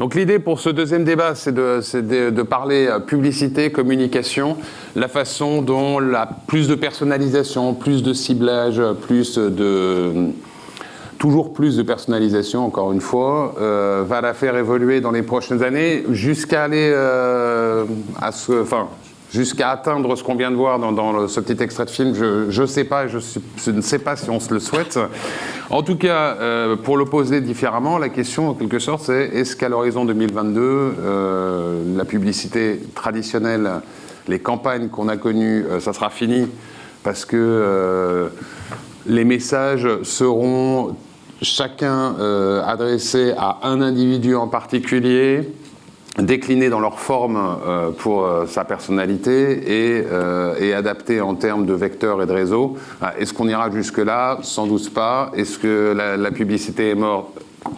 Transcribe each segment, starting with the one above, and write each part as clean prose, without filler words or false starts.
Donc l'idée pour ce deuxième débat, c'est de parler publicité, communication, la façon dont plus de personnalisation, plus de ciblage, toujours plus de personnalisation, encore une fois, va la faire évoluer dans les prochaines années jusqu'à aller jusqu'à atteindre ce qu'on vient de voir dans ce petit extrait de film. Je ne sais pas, je ne sais pas si on se le souhaite. En tout cas, pour le poser différemment, la question, en quelque sorte, c'est est-ce qu'à l'horizon 2022, la publicité traditionnelle, les campagnes qu'on a connues, ça sera fini parce que les messages seront chacun adressés à un individu en particulier, déclinés dans leur forme pour sa personnalité et adaptés en termes de vecteurs et de réseaux. Est-ce qu'on ira jusque-là? Sans doute pas. Est-ce que la publicité est morte?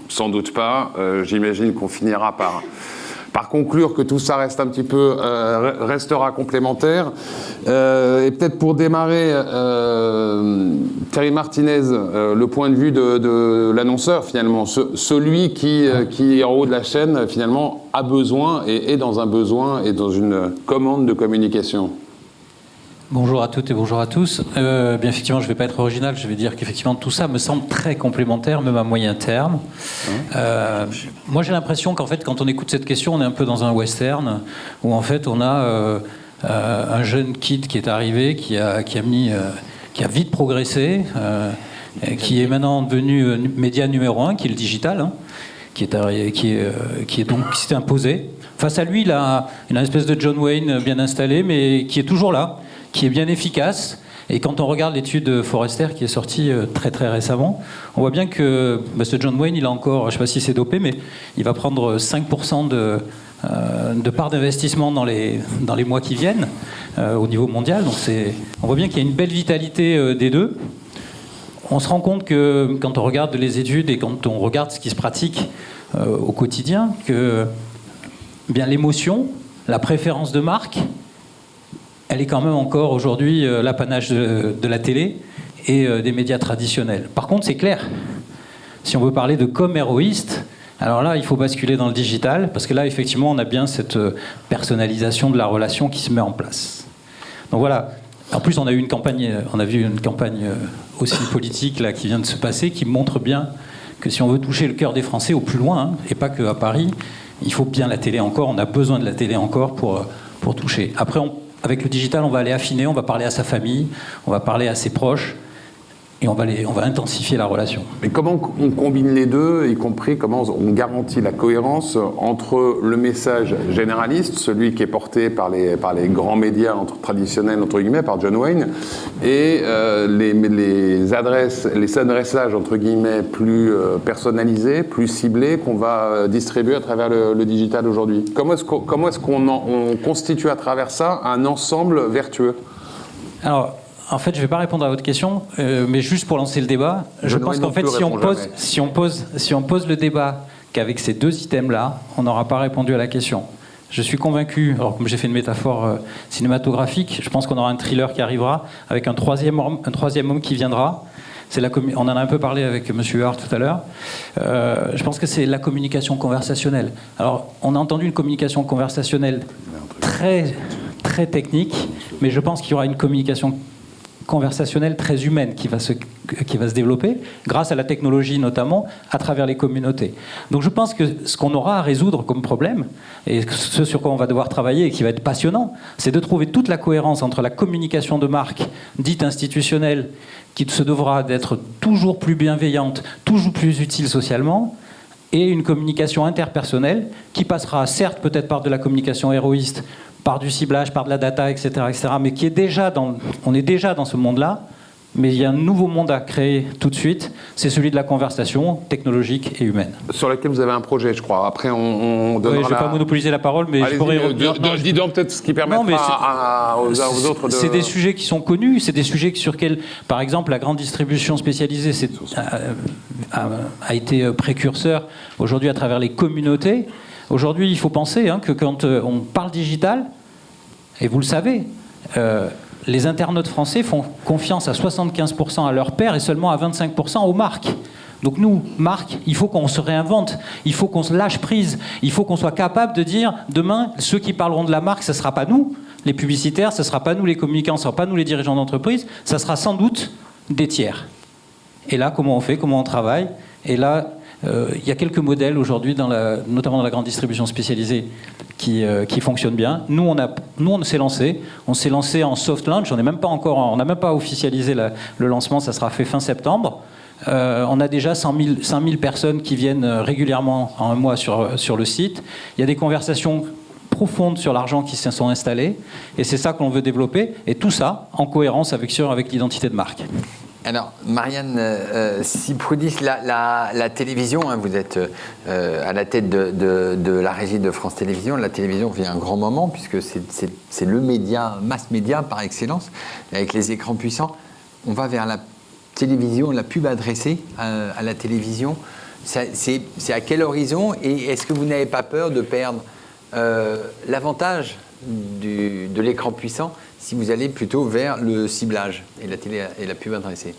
Sans doute pas. J'imagine qu'on finira par conclure que tout ça reste un petit peu restera complémentaire. Et peut-être pour démarrer, Thierry Martinez, le point de vue de l'annonceur finalement, celui qui est en haut de la chaîne finalement a besoin et est dans un besoin et dans une commande de communication. Bonjour à toutes et bonjour à tous. Bien effectivement, je ne vais pas être original, je vais dire qu'effectivement tout ça me semble très complémentaire, même à moyen terme. Moi j'ai l'impression qu'en fait quand on écoute cette question, on est un peu dans un western, où en fait on a un jeune kid qui est arrivé, qui a vite progressé, qui est maintenant devenu média numéro 1, qui est le digital, qui s'est imposé. Face à lui, il a une espèce de John Wayne bien installé, mais qui est toujours là, qui est bien efficace. Et quand on regarde l'étude Forrester qui est sortie très très récemment, on voit bien que ce John Wayne, il a encore, je ne sais pas si c'est dopé, mais il va prendre 5% de part d'investissement dans les mois qui viennent au niveau mondial. Donc on voit bien qu'il y a une belle vitalité des deux. On se rend compte que quand on regarde les études et quand on regarde ce qui se pratique au quotidien, que bien l'émotion, la préférence de marque, elle est quand même encore aujourd'hui l'apanage de la télé et des médias traditionnels. Par contre, c'est clair, si on veut parler de com héroïste, alors là, il faut basculer dans le digital, parce que là, effectivement, on a bien cette personnalisation de la relation qui se met en place. Donc voilà. En plus, on a vu une campagne aussi politique là, qui vient de se passer, qui montre bien que si on veut toucher le cœur des Français au plus loin, et pas qu'à Paris, il faut bien la télé encore, on a besoin de la télé encore pour toucher. Après, avec le digital, on va aller affiner, on va parler à sa famille, on va parler à ses proches, et on va intensifier la relation. Mais comment on combine les deux, y compris comment on garantit la cohérence entre le message généraliste, celui qui est porté par les grands médias traditionnels, entre guillemets, par John Wayne, et les adressages, entre guillemets, plus personnalisés, plus ciblés, qu'on va distribuer à travers le digital aujourd'hui? Comment est-ce qu'on constitue à travers ça un ensemble vertueux? Alors, en fait, je ne vais pas répondre à votre question, mais juste pour lancer le débat, je pense qu'en fait, si on pose le débat qu'avec ces deux items-là, on n'aura pas répondu à la question. Je suis convaincu, alors comme j'ai fait une métaphore cinématographique, je pense qu'on aura un thriller qui arrivera, avec un troisième homme qui viendra. On en a un peu parlé avec M. Huard tout à l'heure. Je pense que c'est la communication conversationnelle. Alors, on a entendu une communication conversationnelle très, très technique, mais je pense qu'il y aura une communication conversationnelle très humaine qui va se développer grâce à la technologie notamment à travers les communautés. Donc je pense que ce qu'on aura à résoudre comme problème et ce sur quoi on va devoir travailler et qui va être passionnant, c'est de trouver toute la cohérence entre la communication de marque dite institutionnelle qui se devra d'être toujours plus bienveillante, toujours plus utile socialement, et une communication interpersonnelle qui passera certes peut-être par de la communication héroïste, par du ciblage, par de la data, etc., mais qui est on est déjà dans ce monde-là, mais il y a un nouveau monde à créer tout de suite, c'est celui de la conversation technologique et humaine. Sur lequel vous avez un projet, je crois. Après, on donnera... Oui, je ne vais pas monopoliser la parole, mais je pourrais... Dis donc peut-être ce qui permettra aux autres de... C'est des sujets qui sont connus, c'est des sujets sur lesquels, par exemple, la grande distribution spécialisée a été précurseur aujourd'hui à travers les communautés. Aujourd'hui, il faut penser que quand on parle digital, et vous le savez, les internautes français font confiance à 75% à leurs pairs et seulement à 25% aux marques. Donc nous, marque, il faut qu'on se réinvente, il faut qu'on se lâche prise, il faut qu'on soit capable de dire, demain, ceux qui parleront de la marque, ce ne sera pas nous, les publicitaires, ce ne sera pas nous les communicants, ce ne sera pas nous les dirigeants d'entreprise, ça sera sans doute des tiers. Et là, comment on fait, comment on travaille? Et là, il y a quelques modèles aujourd'hui, notamment dans la grande distribution spécialisée, qui fonctionnent bien. Nous, on s'est lancé. On s'est lancé en soft launch. On n'a même pas officialisé le lancement. Ça sera fait fin septembre. On a déjà 100 000 personnes qui viennent régulièrement en un mois sur le site. Il y a des conversations profondes sur l'argent qui se sont installées. Et c'est ça qu'on veut développer. Et tout ça en cohérence avec l'identité de marque. Alors, Marianne Siprudis, la télévision, hein, vous êtes à la tête de la régie de France Télévisions. La télévision vit un grand moment, puisque c'est le média, mass média par excellence, avec les écrans puissants. On va vers la télévision, la pub adressée à la télévision. C'est à quel horizon? Et est-ce que vous n'avez pas peur de perdre l'avantage de l'écran puissant si vous allez plutôt vers le ciblage et la pub adressée?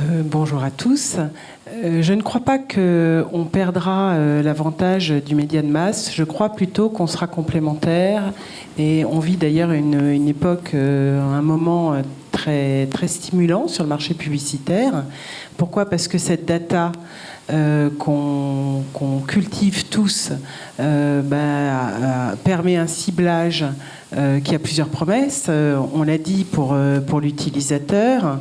Bonjour à tous. Je ne crois pas qu'on perdra l'avantage du média de masse. Je crois plutôt qu'on sera complémentaires. Et on vit d'ailleurs une époque, un moment très, très stimulant sur le marché publicitaire. Pourquoi? Parce que cette data qu'on cultive tous permet un ciblage qui a plusieurs promesses. On l'a dit pour l'utilisateur.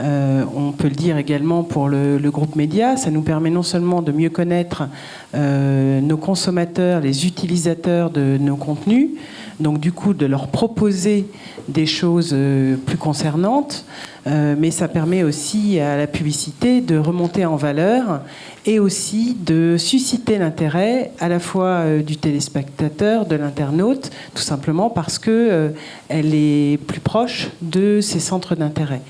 On peut le dire également pour le groupe média. Ça nous permet non seulement de mieux connaître nos consommateurs, les utilisateurs de nos contenus, donc du coup de leur proposer des choses plus concernantes, mais ça permet aussi à la publicité de remonter en valeur et aussi de susciter l'intérêt à la fois du téléspectateur, de l'internaute, tout simplement parce que elle est plus proche de ses centres d'intérêt.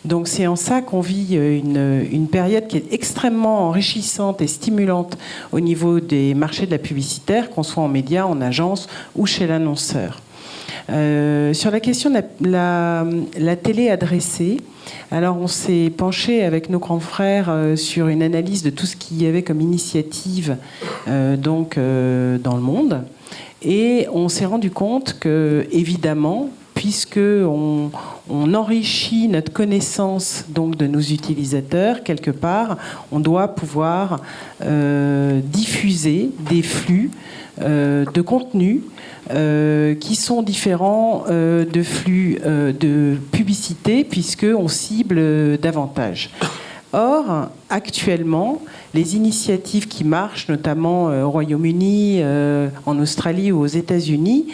Donc c'est en ça qu'on vit une période qui est extrêmement enrichissante et stimulante au niveau des marchés de la publicitaire, qu'on soit en médias, en agence ou chez l'annonceur. Sur la question de la télé adressée, alors on s'est penché avec nos confrères sur une analyse de tout ce qu'il y avait comme initiative dans le monde, et on s'est rendu compte que, évidemment, puisque on enrichit notre connaissance donc de nos utilisateurs, quelque part, on doit pouvoir diffuser des flux de contenu qui sont différents de flux de publicité, puisqu'on cible davantage. Or, actuellement, les initiatives qui marchent, notamment au Royaume-Uni, en Australie ou aux États-Unis,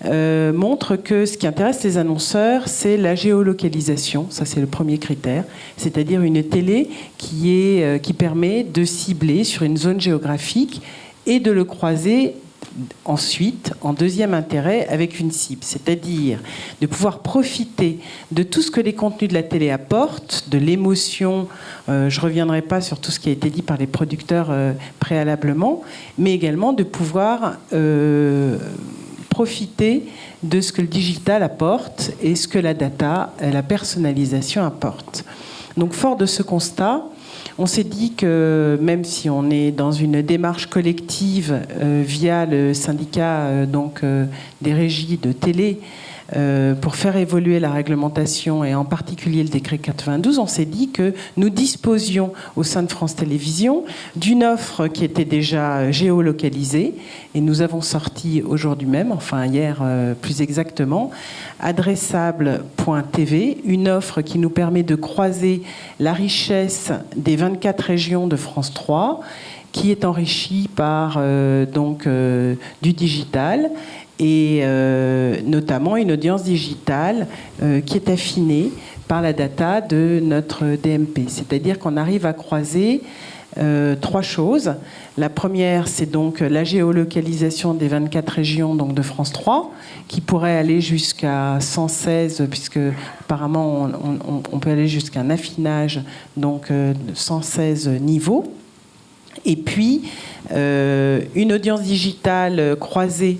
montrent que ce qui intéresse les annonceurs, c'est la géolocalisation. Ça, c'est le premier critère. C'est-à-dire une télé qui permet de cibler sur une zone géographique et de le croiser ensuite, en deuxième intérêt, avec une cible, c'est-à-dire de pouvoir profiter de tout ce que les contenus de la télé apportent, de l'émotion. Je ne reviendrai pas sur tout ce qui a été dit par les producteurs préalablement, mais également de pouvoir profiter de ce que le digital apporte et ce que la data, la personnalisation apporte. Donc, fort de ce constat, on s'est dit que même si on est dans une démarche collective via le syndicat des régies de télé pour faire évoluer la réglementation et en particulier le décret 92, on s'est dit que nous disposions au sein de France Télévisions d'une offre qui était déjà géolocalisée, et nous avons sorti aujourd'hui même, enfin hier plus exactement, adressable.tv, une offre qui nous permet de croiser la richesse des 24 régions de France 3, qui est enrichie par du digital, et notamment une audience digitale qui est affinée par la data de notre DMP. C'est-à-dire qu'on arrive à croiser trois choses. La première, c'est donc la géolocalisation des 24 régions donc de France 3, qui pourrait aller jusqu'à 116, puisque apparemment on peut aller jusqu'à un affinage donc de 116 niveaux. Et puis une audience digitale croisée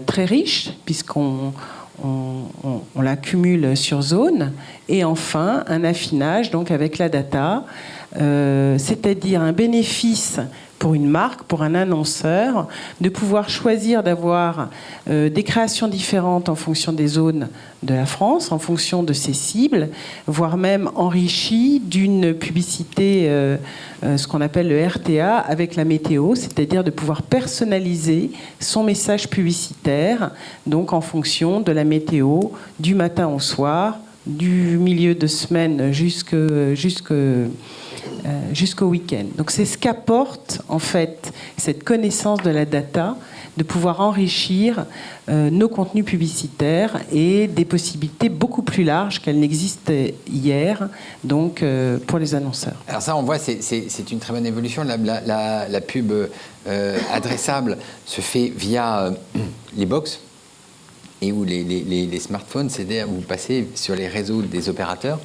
très riche, puisqu'on la cumule sur zone, et enfin un affinage donc avec la data, c'est-à-dire un bénéfice pour une marque, pour un annonceur, de pouvoir choisir d'avoir des créations différentes en fonction des zones de la France, en fonction de ses cibles, voire même enrichi d'une publicité, ce qu'on appelle le RTA, avec la météo, c'est-à-dire de pouvoir personnaliser son message publicitaire, donc en fonction de la météo, du matin au soir, du milieu de semaine jusqu'au week-end. Donc c'est ce qu'apporte en fait cette connaissance de la data, de pouvoir enrichir nos contenus publicitaires et des possibilités beaucoup plus larges qu'elles n'existaient hier, donc pour les annonceurs. Alors ça, on voit, c'est une très bonne évolution. La pub adressable se fait via les box et où les smartphones, c'est-à-dire vous passez sur les réseaux des opérateurs.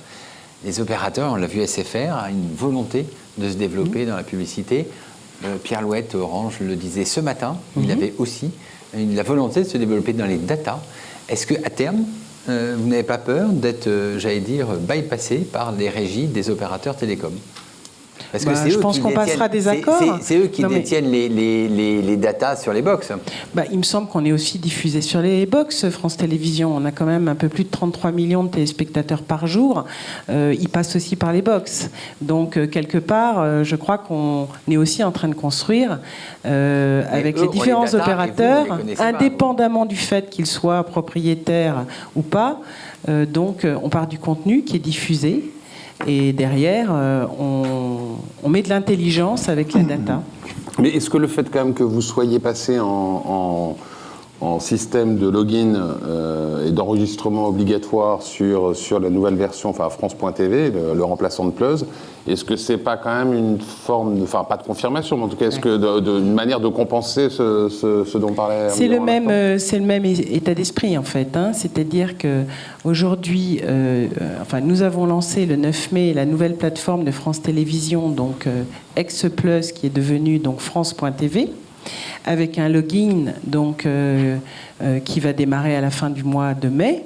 Les opérateurs, on l'a vu SFR, a une volonté de se développer dans la publicité. Pierre Louette, Orange, le disait ce matin, il avait aussi la volonté de se développer dans les data. Est-ce qu'à terme, vous n'avez pas peur d'être, j'allais dire, bypassé par les régies des opérateurs télécoms? Parce que je pense qu'on passera des accords. C'est eux qui détiennent les datas sur les box. Il me semble qu'on est aussi diffusé sur les box, France Télévisions. On a quand même un peu plus de 33 millions de téléspectateurs par jour. Ils passent aussi par les box. Donc, quelque part, je crois qu'on est aussi en train de construire avec les différents opérateurs, indépendamment du fait qu'ils soient propriétaires ou pas. Donc, on part du contenu qui est diffusé. Et derrière, on met de l'intelligence avec la data. Mais est-ce que le fait quand même que vous soyez passé en système de login et d'enregistrement obligatoire sur la nouvelle version, enfin France.tv, le remplaçant de Plus, est-ce que c'est pas quand même une forme, enfin pas de confirmation, mais en tout cas, est-ce que une manière de compenser ce dont parlait c'est le même état d'esprit en fait, hein. C'est-à-dire que aujourd'hui, nous avons lancé le 9 mai la nouvelle plateforme de France Télévisions, donc ex-Plus, qui est devenue donc France.tv, avec un login donc qui va démarrer à la fin du mois de mai,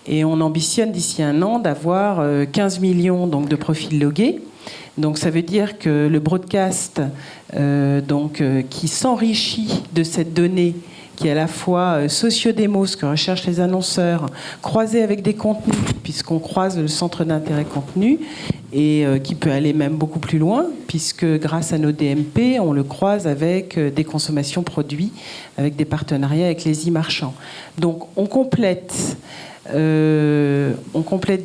et on ambitionne d'ici un an d'avoir 15 millions donc de profils logués. Donc ça veut dire que le broadcast qui s'enrichit de cette donnée qui est à la fois sociodémo, ce que recherchent les annonceurs, croisé avec des contenus, puisqu'on croise le centre d'intérêt contenu, et qui peut aller même beaucoup plus loin, puisque grâce à nos DMP, on le croise avec des consommations produits, avec des partenariats avec les e-marchands. Donc on complète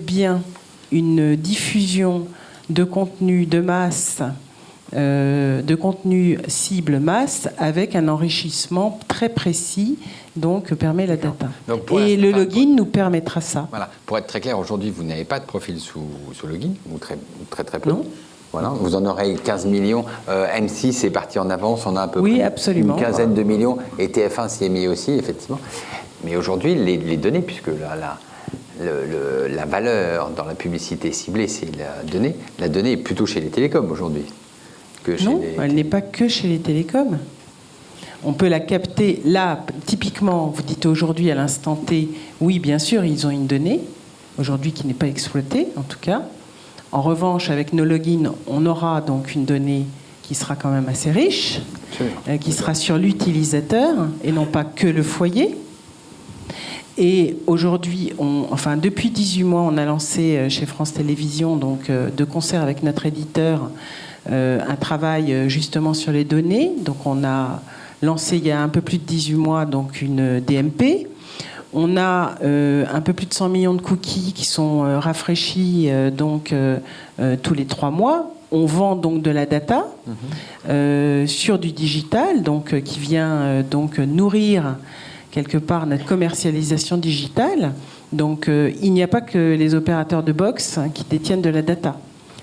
bien une diffusion de contenu de masse, de contenu cible masse, avec un enrichissement très précis, donc permet la data. Et le login nous permettra ça. Voilà. Pour être très clair, aujourd'hui, vous n'avez pas de profil sous login, ou très peu. Non. Voilà. Vous en aurez 15 millions. M6 est parti en avance, on a à peu près absolument. Une quinzaine de millions, et TF1 s'y est mis aussi, effectivement. Mais aujourd'hui, les données, puisque la valeur dans la publicité ciblée, c'est la donnée. La donnée est plutôt chez les télécoms aujourd'hui. Non, elle n'est pas que chez les télécoms. On peut la capter là, typiquement, vous dites aujourd'hui à l'instant T, oui, bien sûr, ils ont une donnée, aujourd'hui qui n'est pas exploitée, en tout cas. En revanche, avec nos logins, on aura donc une donnée qui sera quand même assez riche, qui sera sur l'utilisateur et non pas que le foyer. Et aujourd'hui, depuis 18 mois, on a lancé chez France Télévisions, donc de concert avec notre éditeur, un travail justement sur les données. Donc on a lancé il y a un peu plus de 18 mois donc une DMP. On a un peu plus de 100 millions de cookies qui sont rafraîchis tous les 3 mois. On vend donc de la data sur du digital, donc qui vient nourrir quelque part notre commercialisation digitale. Donc il n'y a pas que les opérateurs de box qui détiennent de la data.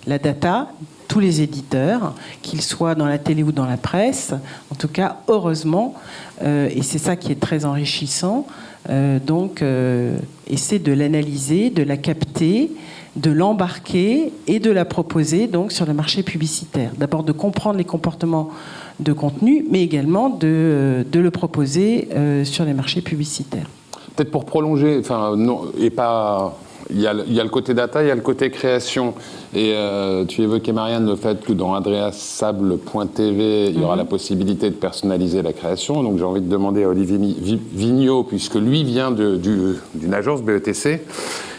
La data, tous les éditeurs, qu'ils soient dans la télé ou dans la presse, en tout cas, heureusement, et c'est ça qui est très enrichissant, essaie de l'analyser, de la capter, de l'embarquer et de la proposer donc sur le marché publicitaire. D'abord de comprendre les comportements de contenu, mais également de le proposer sur les marchés publicitaires. Peut-être pour prolonger, et il y a le côté data, il y a le côté création. Et tu évoquais, Marianne, le fait que dans adreasable.tv, il y aura la possibilité de personnaliser la création. Donc j'ai envie de demander à Olivier Vigneault, puisque lui vient d'une agence BETC,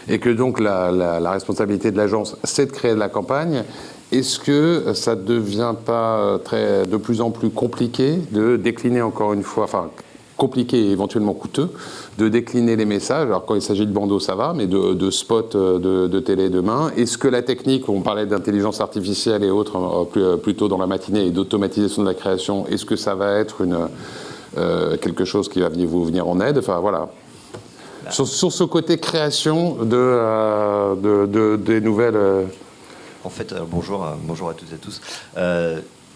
et que donc la responsabilité de l'agence, c'est de créer de la campagne. Est-ce que ça ne devient pas de plus en plus compliqué de décliner encore une fois, enfin compliqué et éventuellement coûteux, de décliner les messages? Alors quand il s'agit de bandeaux, ça va, mais de spots de télé demain. Est-ce que la technique, on parlait d'intelligence artificielle et autres plus tôt dans la matinée, et d'automatisation de la création, est-ce que ça va être quelque chose qui va vous venir en aide? Enfin voilà. Sur ce côté création des nouvelles... En fait, bonjour à toutes et à tous.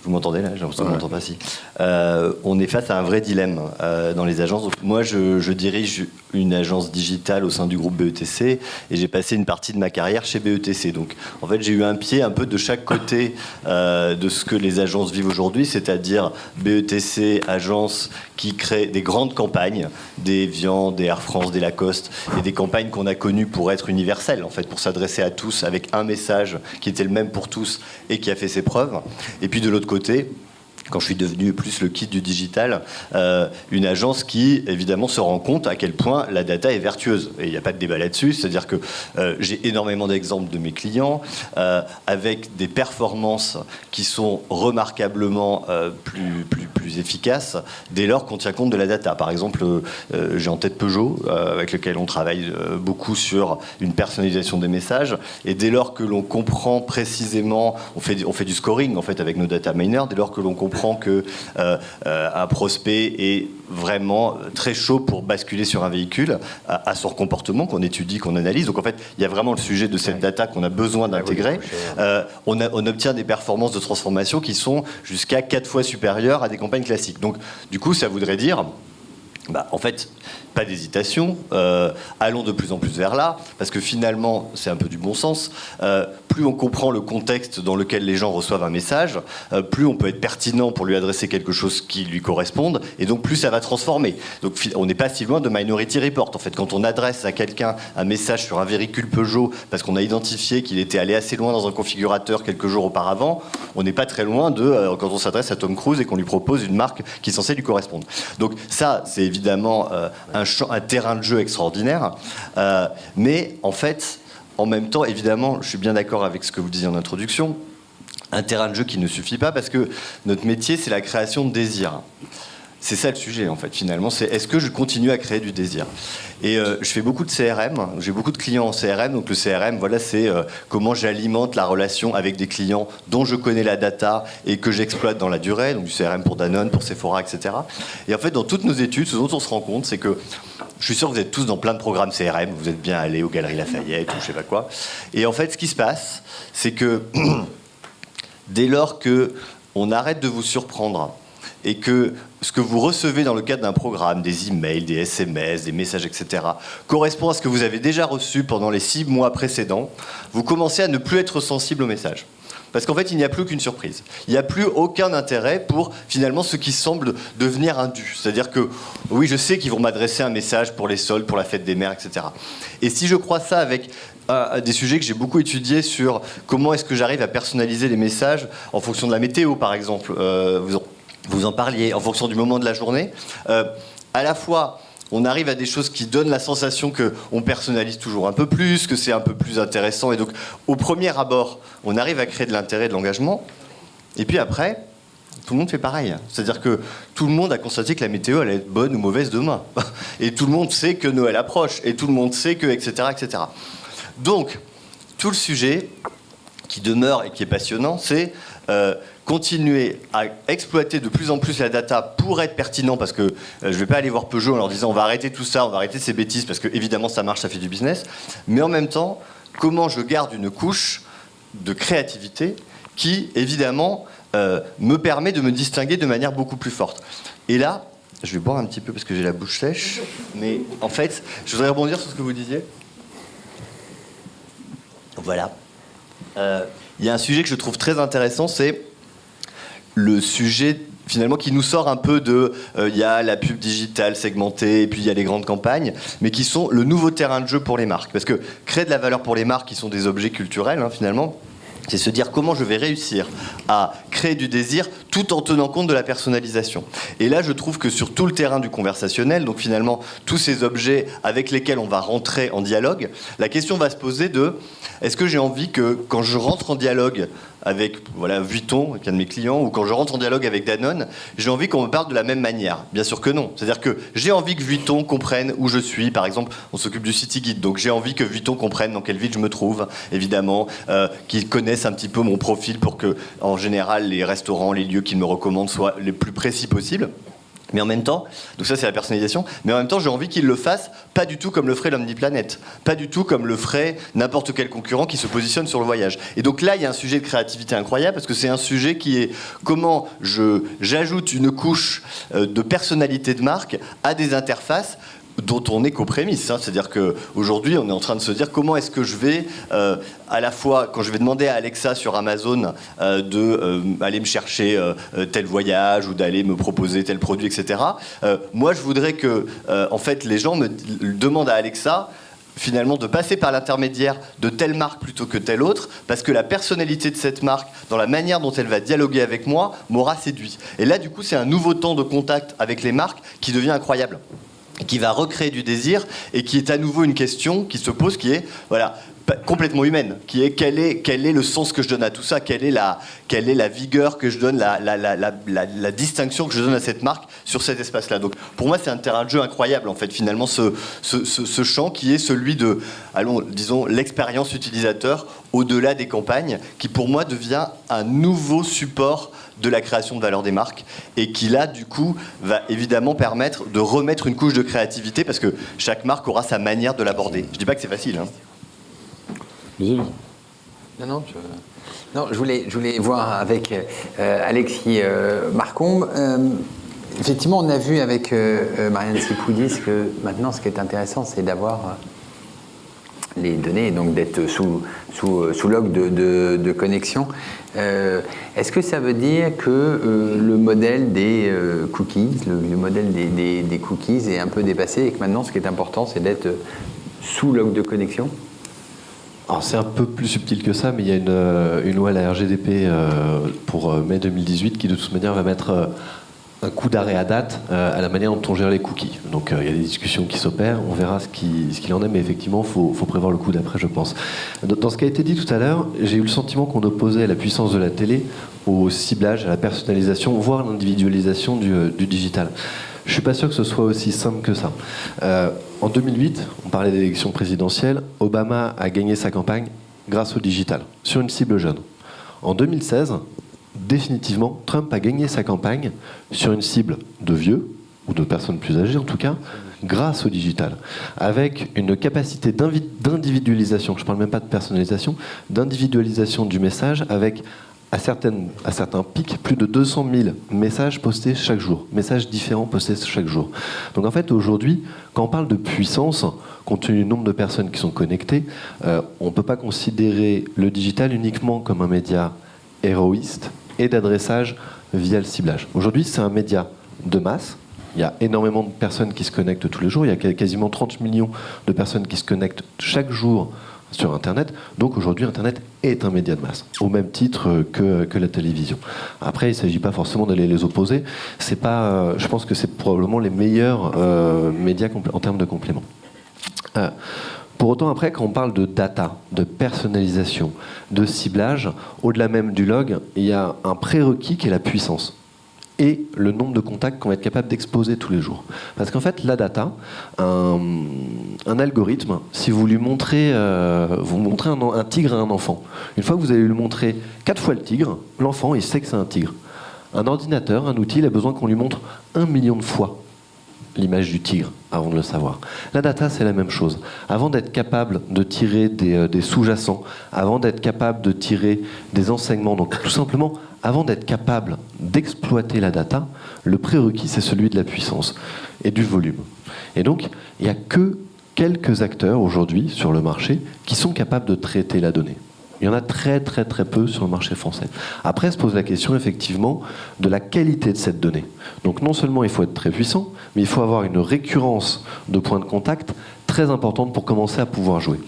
Vous m'entendez là? J'ai l'impression qu'on ne m'entend pas si. On est face à un vrai dilemme dans les agences. Donc, moi, je dirige une agence digitale au sein du groupe BETC et j'ai passé une partie de ma carrière chez BETC. Donc, en fait, j'ai eu un pied un peu de chaque côté de ce que les agences vivent aujourd'hui, c'est-à-dire BETC, agence qui crée des grandes campagnes, des Vian, des Air France, des Lacoste, et des campagnes qu'on a connues pour être universelles, en fait, pour s'adresser à tous avec un message qui était le même pour tous et qui a fait ses preuves. Et puis de l'autre côté, quand je suis devenu plus le kid du digital, une agence qui, évidemment, se rend compte à quel point la data est vertueuse. Et il n'y a pas de débat là-dessus. C'est-à-dire que j'ai énormément d'exemples de mes clients avec des performances qui sont remarquablement plus efficaces dès lors qu'on tient compte de la data. Par exemple, j'ai en tête Peugeot, avec lequel on travaille beaucoup sur une personnalisation des messages. Et dès lors que l'on comprend précisément, on fait du scoring en fait avec nos data miners, dès lors que l'on comprend qu'un prospect est vraiment très chaud pour basculer sur un véhicule à son comportement qu'on étudie, qu'on analyse. Donc en fait, il y a vraiment le sujet de cette data qu'on a besoin d'intégrer. On obtient des performances de transformation qui sont jusqu'à 4 fois supérieures à des campagnes classiques. Donc du coup, ça voudrait dire... en fait, pas d'hésitation, allons de plus en plus vers là, parce que finalement, c'est un peu du bon sens. Plus on comprend le contexte dans lequel les gens reçoivent un message, plus on peut être pertinent pour lui adresser quelque chose qui lui corresponde, et donc plus ça va transformer. Donc on n'est pas si loin de Minority Report. En fait, quand on adresse à quelqu'un un message sur un véhicule Peugeot, parce qu'on a identifié qu'il était allé assez loin dans un configurateur quelques jours auparavant, on n'est pas très loin de quand on s'adresse à Tom Cruise et qu'on lui propose une marque qui est censée lui correspondre. Donc ça, c'est évidemment un terrain de jeu extraordinaire, mais en fait, en même temps, évidemment, je suis bien d'accord avec ce que vous disiez en introduction, un terrain de jeu qui ne suffit pas parce que notre métier, c'est la création de désir. C'est ça le sujet, en fait, finalement. C'est est-ce que je continue à créer du désir? Et je fais beaucoup de CRM. J'ai beaucoup de clients en CRM. Donc le CRM, voilà, c'est comment j'alimente la relation avec des clients dont je connais la data et que j'exploite dans la durée. Donc du CRM pour Danone, pour Sephora, etc. Et en fait, dans toutes nos études, ce dont on se rend compte, c'est que je suis sûr que vous êtes tous dans plein de programmes CRM. Vous êtes bien allés aux Galeries Lafayette ou je sais pas quoi. Et en fait, ce qui se passe, c'est que dès lors qu'on arrête de vous surprendre et que ce que vous recevez dans le cadre d'un programme, des emails, des SMS, des messages, etc., correspond à ce que vous avez déjà reçu pendant les 6 mois précédents, vous commencez à ne plus être sensible aux messages. Parce qu'en fait, il n'y a plus qu'une surprise. Il n'y a plus aucun intérêt pour, finalement, ce qui semble devenir un dû. C'est-à-dire que, oui, je sais qu'ils vont m'adresser un message pour les soldes, pour la fête des mères, etc. Et si je crois ça avec des sujets que j'ai beaucoup étudiés sur comment est-ce que j'arrive à personnaliser les messages en fonction de la météo, par exemple, vous en parliez, en fonction du moment de la journée, à la fois... on arrive à des choses qui donnent la sensation qu'on personnalise toujours un peu plus, que c'est un peu plus intéressant. Et donc, au premier abord, on arrive à créer de l'intérêt et de l'engagement. Et puis après, tout le monde fait pareil. C'est-à-dire que tout le monde a constaté que la météo allait être bonne ou mauvaise demain. Et tout le monde sait que Noël approche. Et tout le monde sait que, etc., etc. Donc, tout le sujet qui demeure et qui est passionnant, c'est... continuer à exploiter de plus en plus la data pour être pertinent, parce que je ne vais pas aller voir Peugeot en leur disant on va arrêter tout ça, on va arrêter ces bêtises, parce que évidemment ça marche, ça fait du business, mais en même temps, comment je garde une couche de créativité qui, évidemment, me permet de me distinguer de manière beaucoup plus forte. Et là, je vais boire un petit peu parce que j'ai la bouche sèche, mais en fait, je voudrais rebondir sur ce que vous disiez. Voilà. Il y a un sujet que je trouve très intéressant, c'est le sujet finalement qui nous sort un peu de il y a la pub digitale segmentée et puis il y a les grandes campagnes, mais qui sont le nouveau terrain de jeu pour les marques. Parce que créer de la valeur pour les marques qui sont des objets culturels, finalement, c'est se dire comment je vais réussir à créer du désir tout en tenant compte de la personnalisation. Et là, je trouve que sur tout le terrain du conversationnel, donc finalement tous ces objets avec lesquels on va rentrer en dialogue, la question va se poser de est-ce que j'ai envie que quand je rentre en dialogue avec Vuitton, qui est un de mes clients, ou quand je rentre en dialogue avec Danone, j'ai envie qu'on me parle de la même manière. Bien sûr que non. C'est-à-dire que j'ai envie que Vuitton comprenne où je suis. Par exemple, on s'occupe du City Guide, donc j'ai envie que Vuitton comprenne dans quelle ville je me trouve, évidemment, qu'ils connaissent un petit peu mon profil pour que, en général, les restaurants, les lieux qu'ils me recommandent soient les plus précis possibles. Mais en même temps, donc ça c'est la personnalisation, mais en même temps j'ai envie qu'ils le fassent pas du tout comme le ferait l'Omniplanète, pas du tout comme le ferait n'importe quel concurrent qui se positionne sur le voyage. Et donc là il y a un sujet de créativité incroyable parce que c'est un sujet qui est comment j'ajoute une couche de personnalité de marque à des interfaces dont on est qu'aux prémices. C'est-à-dire qu'aujourd'hui, on est en train de se dire comment est-ce que je vais, à la fois, quand je vais demander à Alexa sur Amazon d'aller me chercher tel voyage ou d'aller me proposer tel produit, etc. Moi, je voudrais que en fait, les gens me demandent à Alexa finalement de passer par l'intermédiaire de telle marque plutôt que telle autre, parce que la personnalité de cette marque, dans la manière dont elle va dialoguer avec moi, m'aura séduit. Et là, du coup, c'est un nouveau temps de contact avec les marques qui devient incroyable, qui va recréer du désir et qui est à nouveau une question qui se pose, qui est complètement humaine, qui est quel est le sens que je donne à tout ça, quelle est la vigueur que je donne, la distinction que je donne à cette marque sur cet espace-là. Donc pour moi c'est un terrain de jeu incroyable en fait finalement ce champ qui est celui de, disons l'expérience utilisateur au-delà des campagnes, qui pour moi devient un nouveau support de la création de valeur des marques et qui là du coup va évidemment permettre de remettre une couche de créativité parce que chaque marque aura sa manière de l'aborder. Je dis pas que c'est facile. Non, je voulais voir avec Alexis Marcombe. Effectivement, on a vu avec Marianne Sipoudis que maintenant, ce qui est intéressant, c'est d'avoir les données, donc d'être sous log de connexion. Est-ce que ça veut dire que le modèle des cookies, le modèle des cookies est un peu dépassé et que maintenant, ce qui est important, c'est d'être sous log de connexion ? Alors c'est un peu plus subtil que ça, mais il y a une loi, la RGDP, pour mai 2018, qui de toute manière va mettre un coup d'arrêt à date à la manière dont on gère les cookies. Donc il y a des discussions qui s'opèrent, on verra ce qu'il en est, mais effectivement, il faut prévoir le coup d'après, je pense. Dans ce qui a été dit tout à l'heure, j'ai eu le sentiment qu'on opposait la puissance de la télé au ciblage, à la personnalisation, voire à l'individualisation du digital. Je ne suis pas sûr que ce soit aussi simple que ça. En 2008, on parlait d'élection présidentielle, Obama a gagné sa campagne grâce au digital, sur une cible jeune. En 2016, définitivement, Trump a gagné sa campagne sur une cible de vieux, ou de personnes plus âgées en tout cas, grâce au digital, avec une capacité d'individualisation, je ne parle même pas de personnalisation, d'individualisation du message, avec à certains pics, plus de 200 000 messages postés chaque jour, messages différents postés chaque jour. Donc en fait, aujourd'hui, quand on parle de puissance, compte tenu du nombre de personnes qui sont connectées, on ne peut pas considérer le digital uniquement comme un média héroïste et d'adressage via le ciblage. Aujourd'hui, c'est un média de masse. Il y a énormément de personnes qui se connectent tous les jours. Il y a quasiment 30 millions de personnes qui se connectent chaque jour sur Internet. Donc aujourd'hui, Internet est un média de masse, au même titre que la télévision. Après, il ne s'agit pas forcément d'aller les opposer. C'est pas, je pense que c'est probablement les meilleurs médias en termes de complément. Pour autant, après, quand on parle de data, de personnalisation, de ciblage, au-delà même du log, il y a un prérequis qui est la puissance et le nombre de contacts qu'on va être capable d'exposer tous les jours. Parce qu'en fait, la data, un algorithme, si vous lui montrez, un tigre à un enfant, une fois que vous allez lui montrer 4 fois le tigre, l'enfant, il sait que c'est un tigre. Un ordinateur, un outil, il a besoin qu'on lui montre 1 million de fois l'image du tigre avant de le savoir. La data, c'est la même chose. Avant d'être capable de tirer des sous-jacents, avant d'être capable de tirer des enseignements, donc tout simplement, avant d'être capable d'exploiter la data, le prérequis, c'est celui de la puissance et du volume. Et donc, il n'y a que quelques acteurs aujourd'hui sur le marché qui sont capables de traiter la donnée. Il y en a très très très peu sur le marché français. Après se pose la question effectivement de la qualité de cette donnée. Donc non seulement il faut être très puissant, mais il faut avoir une récurrence de points de contact très importante pour commencer à pouvoir jouer.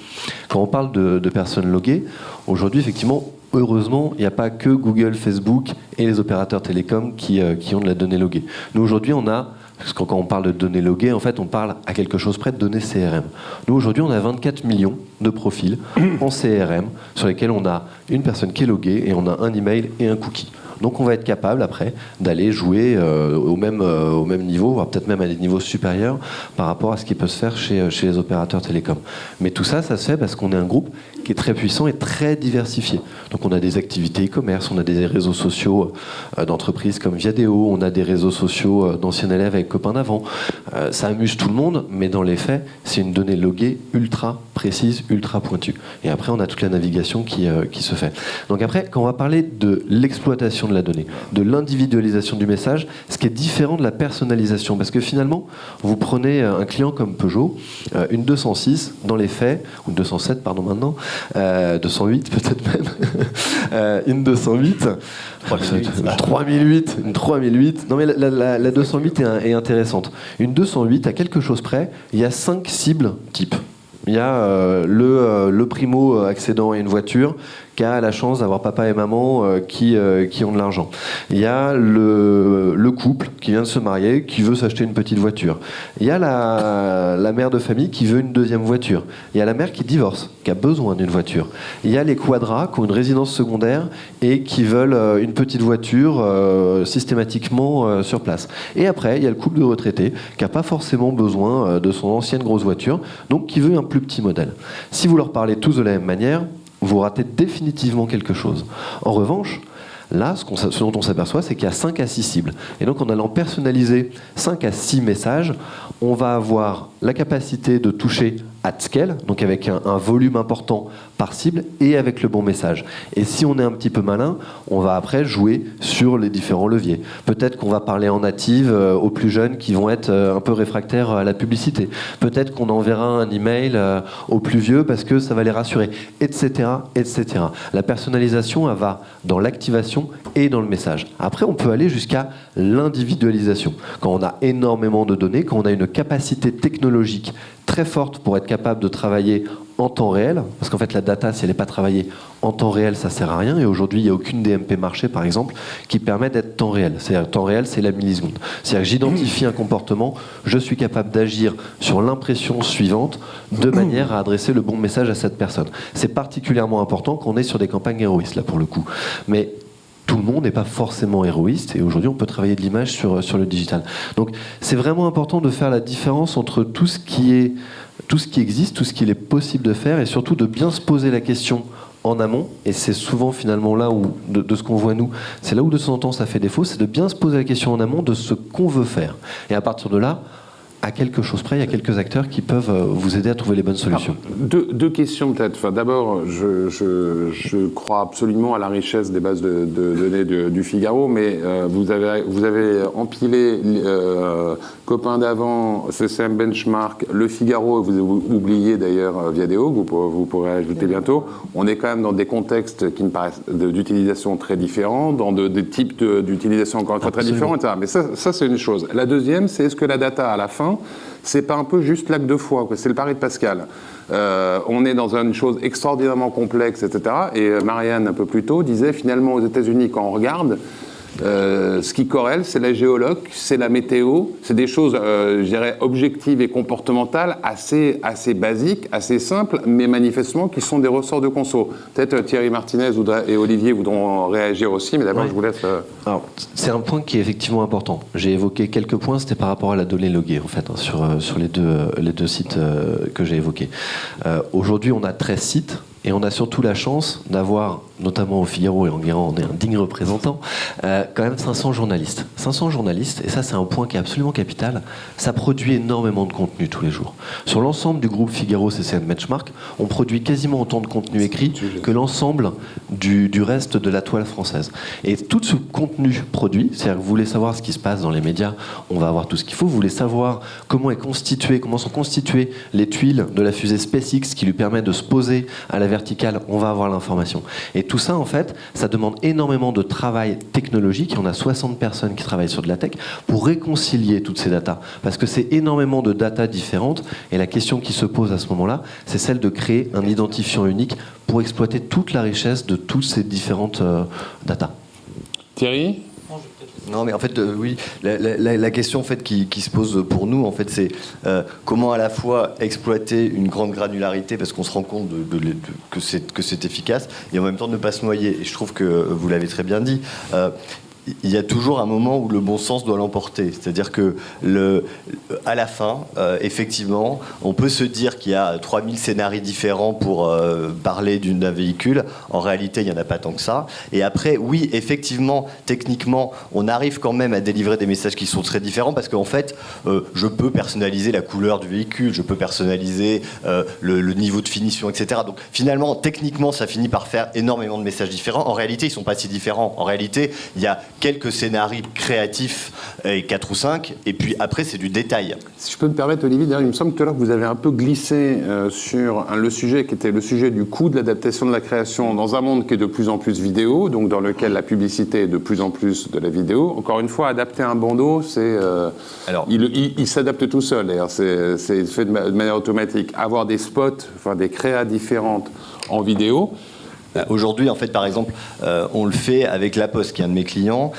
Quand on parle de personnes loguées, aujourd'hui effectivement, heureusement, il n'y a pas que Google, Facebook et les opérateurs télécoms qui ont de la donnée loguée. Nous aujourd'hui on a, parce que quand on parle de données loguées, en fait, on parle à quelque chose près de données CRM. Nous, aujourd'hui, on a 24 millions de profils en CRM sur lesquels on a une personne qui est loguée et on a un email et un cookie. Donc on va être capable après d'aller jouer au même niveau, voire peut-être même à des niveaux supérieurs par rapport à ce qui peut se faire chez les opérateurs télécoms. Mais tout ça, ça se fait parce qu'on est un groupe qui est très puissant et très diversifié. Donc on a des activités e-commerce, on a des réseaux sociaux d'entreprises comme Viadeo, on a des réseaux sociaux d'anciens élèves avec Copains d'avant. Ça amuse tout le monde, mais dans les faits, c'est une donnée loguée ultra précise, ultra pointue. Et après, on a toute la navigation qui se fait. Donc après, quand on va parler de l'exploitation de la donnée, de l'individualisation du message, ce qui est différent de la personnalisation, parce que finalement, vous prenez un client comme Peugeot, une 206, dans les faits, ou 207, pardon maintenant, 208 peut-être même, une 208, 3008, une 3008. Non mais la 208 est intéressante. Une 208, à quelque chose près, il y a 5 cibles types. Il y a le primo accédant à une voiture qui a la chance d'avoir papa et maman qui ont de l'argent. Il y a le couple qui vient de se marier, qui veut s'acheter une petite voiture. Il y a la mère de famille qui veut une deuxième voiture. Il y a la mère qui divorce, qui a besoin d'une voiture. Il y a les quadras qui ont une résidence secondaire et qui veulent une petite voiture systématiquement sur place. Et après, il y a le couple de retraités qui n'a pas forcément besoin de son ancienne grosse voiture, donc qui veut un plus petit modèle. Si vous leur parlez tous de la même manière, vous ratez définitivement quelque chose. En revanche, là, ce dont on s'aperçoit, c'est qu'il y a 5 à 6 cibles. Et donc, en allant personnaliser 5 à 6 messages, on va avoir la capacité de toucher at scale, donc avec un volume important par cible et avec le bon message. Et si on est un petit peu malin, on va après jouer sur les différents leviers. Peut-être qu'on va parler en native aux plus jeunes qui vont être un peu réfractaires à la publicité. Peut-être qu'on enverra un email aux plus vieux parce que ça va les rassurer, etc., etc. La personnalisation, elle va dans l'activation et dans le message. Après, on peut aller jusqu'à l'individualisation. Quand on a énormément de données, quand on a une capacité technologique très forte pour être capable de travailler en temps réel, parce qu'en fait la data, si elle n'est pas travaillée en temps réel, ça ne sert à rien, et aujourd'hui il n'y a aucune DMP marché par exemple qui permet d'être temps réel. C'est-à-dire temps réel, c'est la milliseconde. C'est-à-dire que j'identifie un comportement, je suis capable d'agir sur l'impression suivante de manière à adresser le bon message à cette personne. C'est particulièrement important quand on est sur des campagnes héroïstes là pour le coup. Mais tout le monde n'est pas forcément héroïste et aujourd'hui on peut travailler de l'image sur le digital. Donc c'est vraiment important de faire la différence entre tout ce qui existe, tout ce qu'il est possible de faire et surtout de bien se poser la question en amont, et c'est souvent finalement là où, de ce qu'on voit nous, c'est là où de temps en temps ça fait défaut, c'est de bien se poser la question en amont de ce qu'on veut faire. Et à partir de là, à quelque chose près, il y a quelques acteurs qui peuvent vous aider à trouver les bonnes solutions. Alors, deux questions peut-être. Enfin, d'abord, je crois absolument à la richesse des bases de données du Figaro, mais vous avez empilé Copains d'avant, CCM Benchmark, le Figaro, et vous avez oublié d'ailleurs Viadeo, que vous pourrez ajouter bientôt. On est quand même dans des contextes qui me paraissent d'utilisation très différents, dans des types d'utilisation encore une fois très différents, etc. Mais ça c'est une chose. La deuxième, c'est est-ce que la data à la fin, c'est pas un peu juste l'acte de foi, quoi. C'est le pari de Pascal. On est dans une chose extraordinairement complexe, etc. Et Marianne, un peu plus tôt, disait finalement aux États-Unis, quand on regarde, ce qui corrèle, c'est la géologue, c'est la météo, c'est des choses, je dirais, objectives et comportementales assez basiques, assez simples, mais manifestement qui sont des ressorts de conso. Peut-être Thierry Martinez et Olivier voudront réagir aussi, mais d'abord je vous laisse... Alors, c'est un point qui est effectivement important. J'ai évoqué quelques points, c'était par rapport à la donnée loguée, en fait, hein, sur les deux sites que j'ai évoqués. Aujourd'hui, on a 13 sites, et on a surtout la chance d'avoir notamment au Figaro, et Enguerrand en est un digne représentant, quand même 500 journalistes. 500 journalistes, et ça c'est un point qui est absolument capital, ça produit énormément de contenu tous les jours. Sur l'ensemble du groupe Figaro CCN Benchmark, on produit quasiment autant de contenu écrit que l'ensemble du reste de la toile française. Et tout ce contenu produit, c'est-à-dire que vous voulez savoir ce qui se passe dans les médias, on va avoir tout ce qu'il faut. Vous voulez savoir comment sont constituées les tuiles de la fusée SpaceX qui lui permet de se poser à la verticale, on va avoir l'information. Et tout ça, en fait, ça demande énormément de travail technologique. On a 60 personnes qui travaillent sur de la tech pour réconcilier toutes ces datas. Parce que c'est énormément de datas différentes. Et la question qui se pose à ce moment-là, c'est celle de créer un identifiant unique pour exploiter toute la richesse de toutes ces différentes datas. Thierry ? Non, mais en fait, oui, la question en fait, qui se pose pour nous, en fait, c'est comment à la fois exploiter une grande granularité, parce qu'on se rend compte que c'est efficace, et en même temps ne pas se noyer. Et je trouve que vous l'avez très bien dit. Il y a toujours un moment où le bon sens doit l'emporter. C'est-à-dire que, à la fin, effectivement, on peut se dire qu'il y a 3000 scénarios différents pour parler d'un véhicule. En réalité, il n'y en a pas tant que ça. Et après, oui, effectivement, techniquement, on arrive quand même à délivrer des messages qui sont très différents parce qu'en fait, je peux personnaliser la couleur du véhicule, je peux personnaliser le niveau de finition, etc. Donc, finalement, techniquement, ça finit par faire énormément de messages différents. En réalité, ils ne sont pas si différents. En réalité, il y a quelques scénarios créatifs, 4 ou 5, et puis après c'est du détail. Si je peux me permettre, Olivier, d'ailleurs, il me semble que tout à l'heure que vous avez un peu glissé sur le sujet qui était le sujet du coût de l'adaptation de la création dans un monde qui est de plus en plus vidéo, donc dans lequel la publicité est de plus en plus de la vidéo. Encore une fois, adapter un bandeau, c'est il s'adapte tout seul, d'ailleurs, c'est fait de manière automatique. Avoir des spots, enfin des créas différentes en vidéo. Aujourd'hui, en fait, par exemple, on le fait avec La Poste, qui est un de mes clients,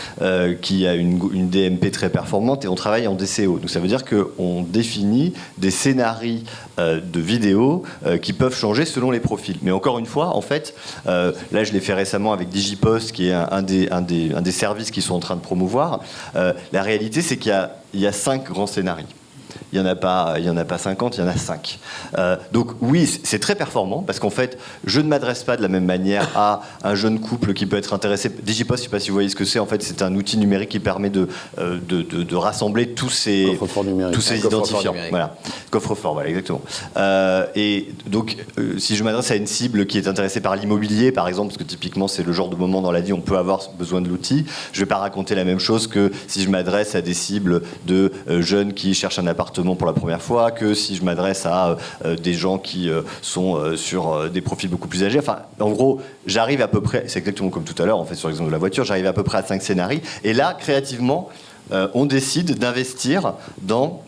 qui a une DMP très performante, et on travaille en DCO. Donc ça veut dire qu'on définit des scénarios de vidéos qui peuvent changer selon les profils. Mais encore une fois, en fait, là je l'ai fait récemment avec Digipost, qui est un des services qu'ils sont en train de promouvoir. La réalité, c'est qu'il y a 5 grands scénarios. Il n'y en a pas 50, il y en a 5. Donc oui, c'est très performant parce qu'en fait, je ne m'adresse pas de la même manière à un jeune couple qui peut être intéressé. Digipost, je ne sais pas si vous voyez ce que c'est. En fait, c'est un outil numérique qui permet de rassembler tous ces identifiants. Voilà, coffre-fort, voilà, exactement. Et donc, si je m'adresse à une cible qui est intéressée par l'immobilier, par exemple, parce que typiquement, c'est le genre de moment dans la vie où on peut avoir besoin de l'outil, je ne vais pas raconter la même chose que si je m'adresse à des cibles de jeunes qui cherchent un appartement pour la première fois, que si je m'adresse à des gens qui sont sur des profils beaucoup plus âgés. Enfin, en gros, j'arrive à peu près, c'est exactement comme tout à l'heure, en fait, sur l'exemple de la voiture, j'arrive à peu près à 5 scénarios. Et là, créativement, on décide d'investir dans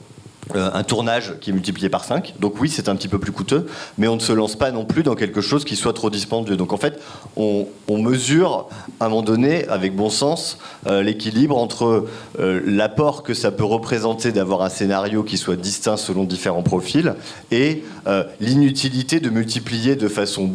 un tournage qui est multiplié par 5. Donc oui, c'est un petit peu plus coûteux, mais on ne se lance pas non plus dans quelque chose qui soit trop dispendieux. Donc en fait, on mesure à un moment donné, avec bon sens, l'équilibre entre l'apport que ça peut représenter d'avoir un scénario qui soit distinct selon différents profils et l'inutilité de multiplier de façon